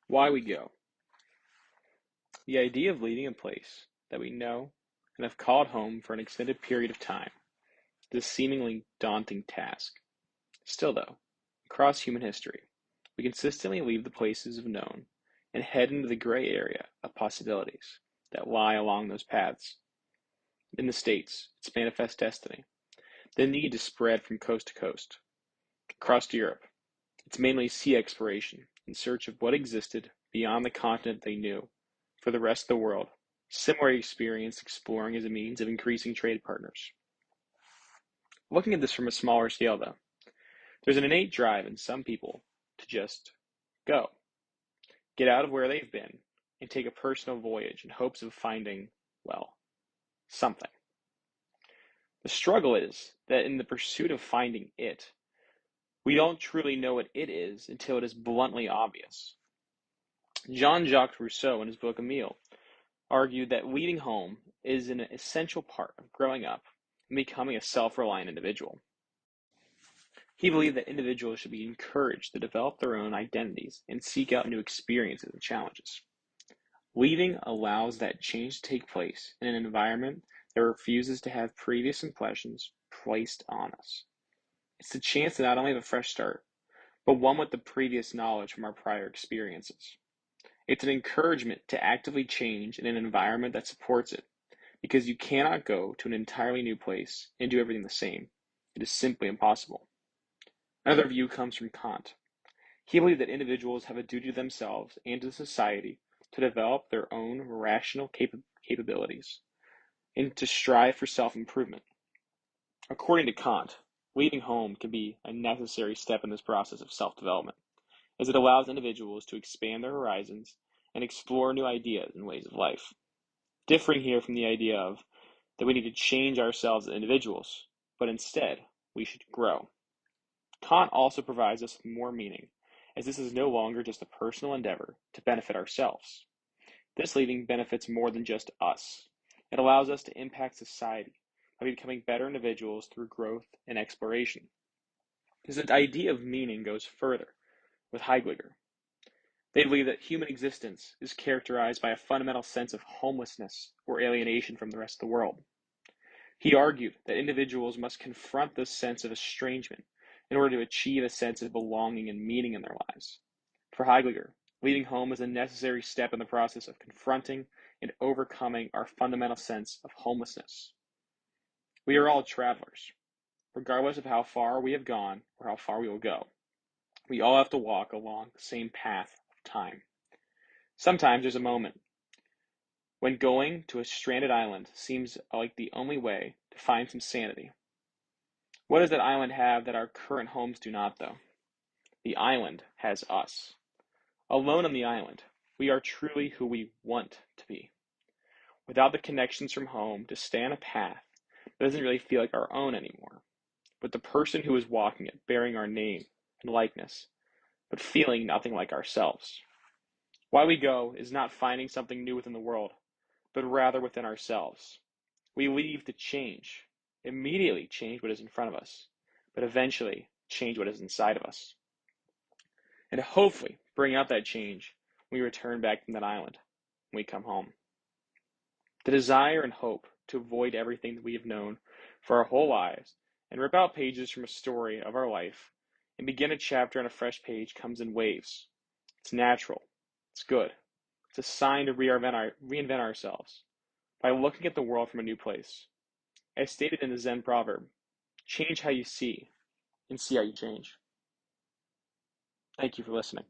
Why we go. The idea of leaving a place that we know and have called home for an extended period of time is a seemingly daunting task. Still, though, across human history, we consistently leave the places of known and head into the gray area of possibilities that lie along those paths. In the States, it's manifest destiny, the need to spread from coast to coast. Across Europe, it's mainly sea exploration in search of what existed beyond the continent they knew. For the rest of the world, similar experience exploring as a means of increasing trade partners. Looking at this from a smaller scale, though, there's an innate drive in some people to just go, get out of where they've been, and take a personal voyage in hopes of finding, well, something. The struggle is that in the pursuit of finding it, we don't truly know what it is until it is bluntly obvious. Jean-Jacques Rousseau, in his book Emile, argued that leaving home is an essential part of growing up and becoming a self-reliant individual. He believed that individuals should be encouraged to develop their own identities and seek out new experiences and challenges. Leaving allows that change to take place in an environment that refuses to have previous impressions placed on us. It's the chance to not only have a fresh start, but one with the previous knowledge from our prior experiences. It's an encouragement to actively change in an environment that supports it, because you cannot go to an entirely new place and do everything the same. It is simply impossible. Another view comes from Kant. He believed that individuals have a duty to themselves and to society to develop their own rational capabilities and to strive for self-improvement. According to Kant, leaving home can be a necessary step in this process of self-development, as it allows individuals to expand their horizons and explore new ideas and ways of life. Differing here from the idea of that we need to change ourselves as individuals, but instead we should grow. Kant also provides us with more meaning, as this is no longer just a personal endeavor to benefit ourselves. This leaving benefits more than just us. It allows us to impact society by becoming better individuals through growth and exploration. This idea of meaning goes further with Heidegger. They believe that human existence is characterized by a fundamental sense of homelessness or alienation from the rest of the world. He argued that individuals must confront this sense of estrangement in order to achieve a sense of belonging and meaning in their lives. For Heidegger, leaving home is a necessary step in the process of confronting and overcoming our fundamental sense of homelessness. We are all travelers, regardless of how far we have gone or how far we will go. We all have to walk along the same path of time. Sometimes there's a moment when going to a stranded island seems like the only way to find some sanity. What does that island have that our current homes do not, though? The island has us. Alone on the island, we are truly who we want to be. Without the connections from home to stay on a path that doesn't really feel like our own anymore, but the person who is walking it bearing our name and likeness, but feeling nothing like ourselves. Why we go is not finding something new within the world, but rather within ourselves. We leave to change, immediately change what is in front of us, but eventually change what is inside of us. And hopefully bring out that change when we return back from that island, when we come home. The desire and hope to avoid everything that we have known for our whole lives and rip out pages from a story of our life and begin a chapter on a fresh page comes in waves. It's natural. It's good. It's a sign to reinvent ourselves by looking at the world from a new place. As stated in the Zen proverb, change how you see and see how you change. Thank you for listening.